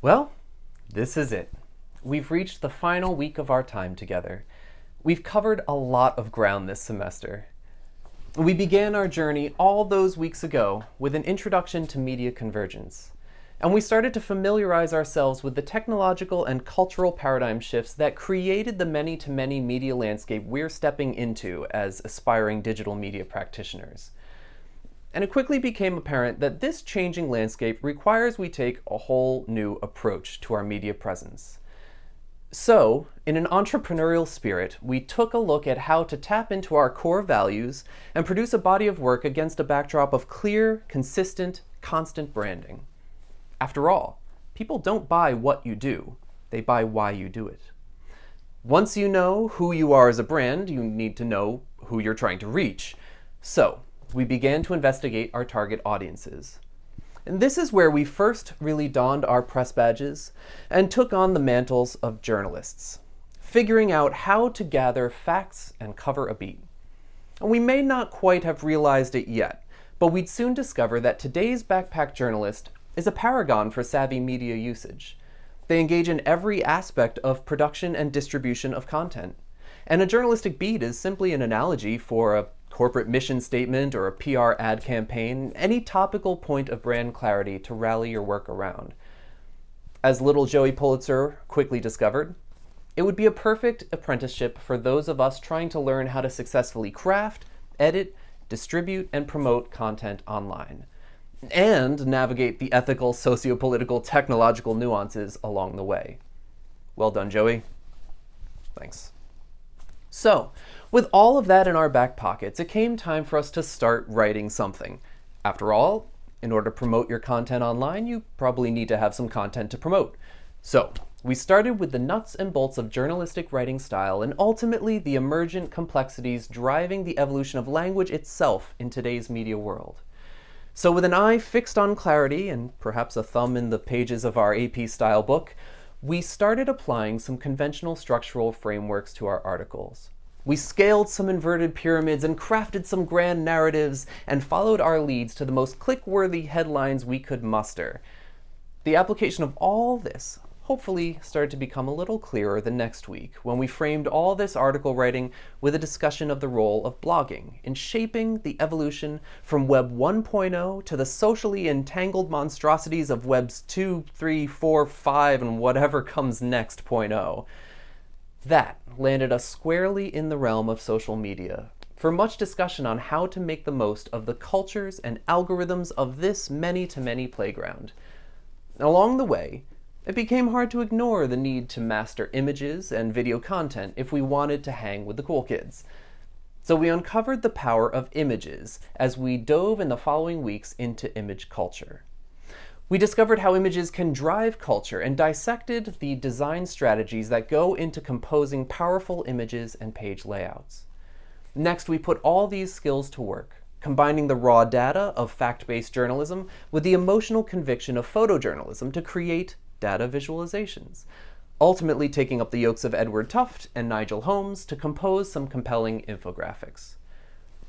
Well, this is it. We've reached the final week of our time together. We've covered a lot of ground this semester. We began our journey all those weeks ago with an introduction to media convergence. And we started to familiarize ourselves with the technological and cultural paradigm shifts that created the many-to-many media landscape we're stepping into as aspiring digital media practitioners. And it quickly became apparent that this changing landscape requires we take a whole new approach to our media presence. So, in an entrepreneurial spirit, we took a look at how to tap into our core values and produce a body of work against a backdrop of clear, consistent, constant branding. After all, people don't buy what you do, they buy why you do it. Once you know who you are as a brand, you need to know who you're trying to reach. So, we began to investigate our target audiences. And this is where we first really donned our press badges and took on the mantles of journalists, figuring out how to gather facts and cover a beat. And we may not quite have realized it yet, but we'd soon discover that today's backpack journalist is a paragon for savvy media usage. They engage in every aspect of production and distribution of content. And a journalistic beat is simply an analogy for a corporate mission statement or a PR ad campaign, any topical point of brand clarity to rally your work around. As little Joey Pulitzer quickly discovered, it would be a perfect apprenticeship for those of us trying to learn how to successfully craft, edit, distribute, and promote content online, and navigate the ethical, socio-political, technological nuances along the way. Well done, Joey. Thanks. So, with all of that in our back pockets, it came time for us to start writing something. After all, in order to promote your content online, you probably need to have some content to promote. So, we started with the nuts and bolts of journalistic writing style and ultimately the emergent complexities driving the evolution of language itself in today's media world. So with an eye fixed on clarity and perhaps a thumb in the pages of our AP style book, we started applying some conventional structural frameworks to our articles. We scaled some inverted pyramids and crafted some grand narratives and followed our leads to the most click-worthy headlines we could muster. The application of all this hopefully started to become a little clearer the next week when we framed all this article writing with a discussion of the role of blogging in shaping the evolution from Web 1.0 to the socially entangled monstrosities of Webs 2, 3, 4, 5, and whatever comes next 0.0. That landed us squarely in the realm of social media for much discussion on how to make the most of the cultures and algorithms of this many-to-many playground. Along the way, it became hard to ignore the need to master images and video content if we wanted to hang with the cool kids. So we uncovered the power of images as we dove in the following weeks into image culture. We discovered how images can drive culture and dissected the design strategies that go into composing powerful images and page layouts. Next, we put all these skills to work, combining the raw data of fact-based journalism with the emotional conviction of photojournalism to create data visualizations, ultimately taking up the yokes of Edward Tufte and Nigel Holmes to compose some compelling infographics.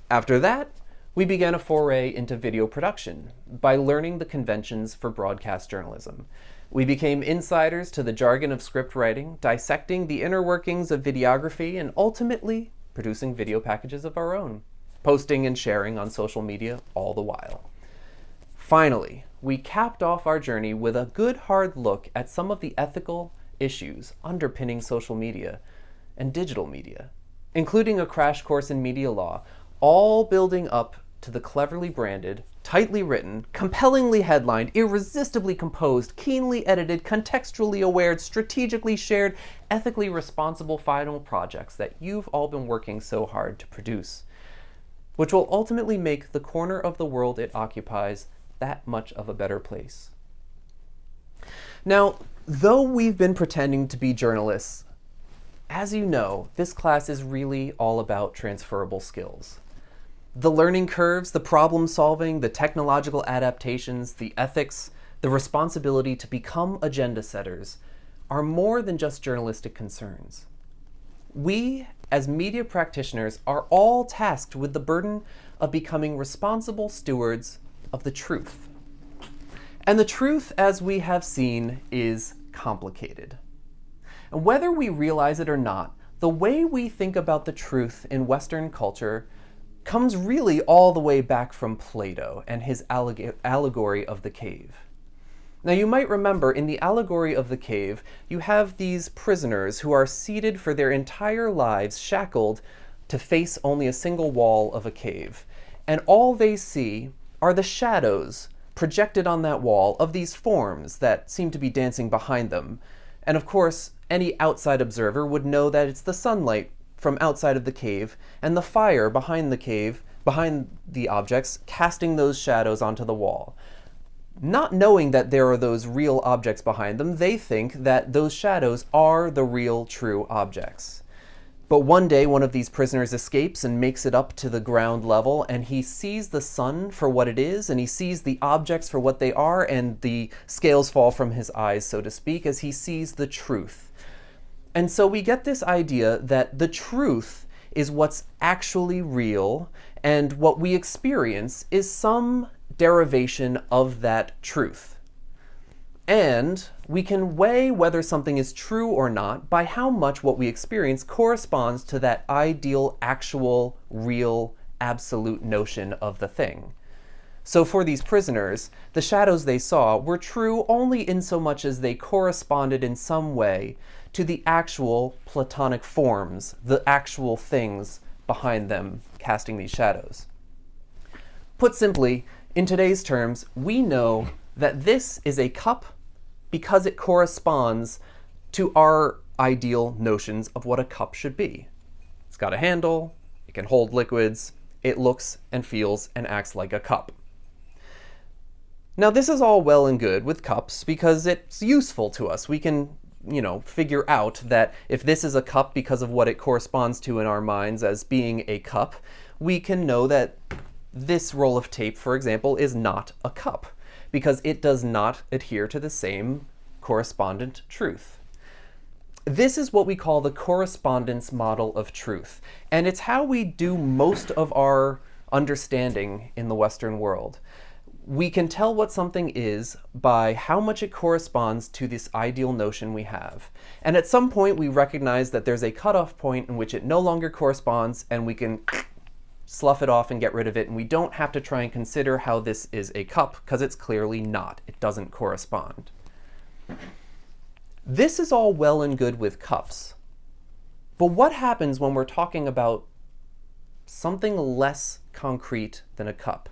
After that, we began a foray into video production by learning the conventions for broadcast journalism. We became insiders to the jargon of script writing, dissecting the inner workings of videography, and ultimately producing video packages of our own, posting and sharing on social media all the while. Finally, we capped off our journey with a good hard look at some of the ethical issues underpinning social media and digital media, including a crash course in media law, all building up to the cleverly branded, tightly written, compellingly headlined, irresistibly composed, keenly edited, contextually aware, strategically shared, ethically responsible final projects that you've all been working so hard to produce, which will ultimately make the corner of the world it occupies that much of a better place. Now, though we've been pretending to be journalists, as you know, this class is really all about transferable skills. The learning curves, the problem solving, the technological adaptations, the ethics, the responsibility to become agenda setters are more than just journalistic concerns. We, as media practitioners, are all tasked with the burden of becoming responsible stewards of the truth. And the truth, as we have seen, is complicated. And whether we realize it or not, the way we think about the truth in Western culture comes really all the way back from Plato and his allegory of the cave. Now, you might remember in the allegory of the cave, you have these prisoners who are seated for their entire lives, shackled to face only a single wall of a cave. And all they see are the shadows projected on that wall of these forms that seem to be dancing behind them. And of course, any outside observer would know that it's the sunlight from outside of the cave and the fire behind the cave, behind the objects, casting those shadows onto the wall. Not knowing that there are those real objects behind them, they think that those shadows are the real, true objects. But one day, one of these prisoners escapes and makes it up to the ground level, and he sees the sun for what it is, and he sees the objects for what they are, and the scales fall from his eyes, so to speak, as he sees the truth. And so we get this idea that the truth is what's actually real, and what we experience is some derivation of that truth. And we can weigh whether something is true or not by how much what we experience corresponds to that ideal, actual, real, absolute notion of the thing. So for these prisoners, the shadows they saw were true only in so much as they corresponded in some way to the actual Platonic forms, the actual things behind them casting these shadows. Put simply, in today's terms, we know that this is a cup because it corresponds to our ideal notions of what a cup should be. It's got a handle, it can hold liquids, it looks and feels and acts like a cup. Now, this is all well and good with cups because it's useful to us. We can, figure out that if this is a cup because of what it corresponds to in our minds as being a cup, we can know that this roll of tape, for example, is not a cup because it does not adhere to the same correspondent truth. This is what we call the correspondence model of truth, and it's how we do most of our understanding in the Western world. We can tell what something is by how much it corresponds to this ideal notion we have. And at some point we recognize that there's a cutoff point in which it no longer corresponds, and we can slough it off and get rid of it, and we don't have to try and consider how this is a cup, because it's clearly not. It doesn't correspond. This is all well and good with cups. But what happens when we're talking about something less concrete than a cup?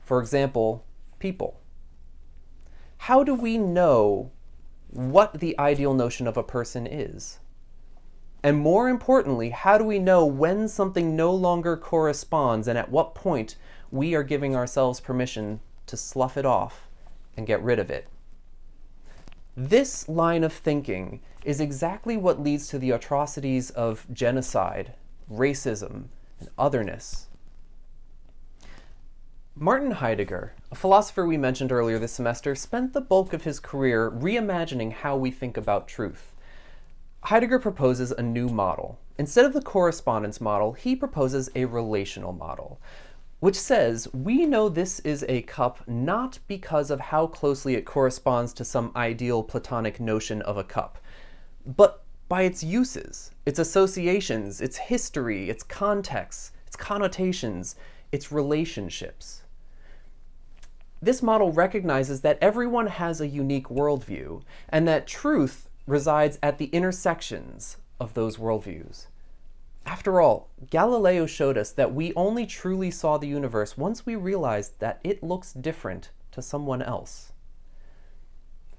For example, people. How do we know what the ideal notion of a person is? And more importantly, how do we know when something no longer corresponds and at what point we are giving ourselves permission to slough it off and get rid of it? This line of thinking is exactly what leads to the atrocities of genocide, racism, and otherness. Martin Heidegger, a philosopher we mentioned earlier this semester, spent the bulk of his career reimagining how we think about truth. Heidegger proposes a new model. Instead of the correspondence model, he proposes a relational model, which says we know this is a cup not because of how closely it corresponds to some ideal Platonic notion of a cup, but by its uses, its associations, its history, its context, its connotations, its relationships. This model recognizes that everyone has a unique worldview, and that truth resides at the intersections of those worldviews. After all, Galileo showed us that we only truly saw the universe once we realized that it looks different to someone else.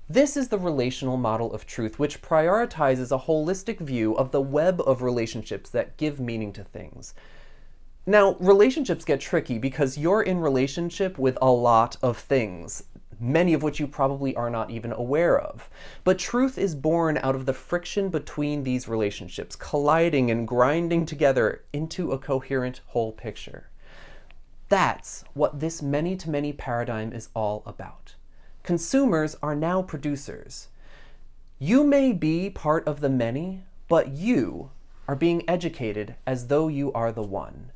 This is the relational model of truth, which prioritizes a holistic view of the web of relationships that give meaning to things. Now, relationships get tricky because you're in relationship with a lot of things, many of which you probably are not even aware of. But truth is born out of the friction between these relationships, colliding and grinding together into a coherent whole picture. That's what this many-to-many paradigm is all about. Consumers are now producers. You may be part of the many, but you are being educated as though you are the one.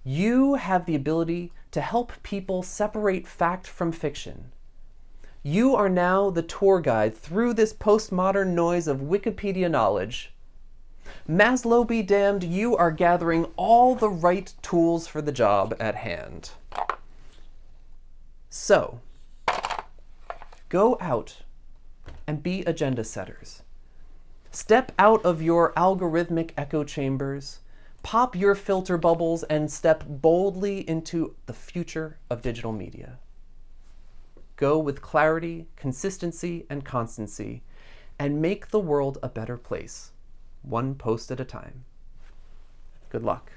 You have the ability to help people separate fact from fiction, You are now the tour guide through this postmodern noise of Wikipedia knowledge. Maslow be damned, you are gathering all the right tools for the job at hand. So, go out and be agenda setters. Step out of your algorithmic echo chambers, pop your filter bubbles, and step boldly into the future of digital media. Go with clarity, consistency, and constancy, and make the world a better place, one post at a time. Good luck.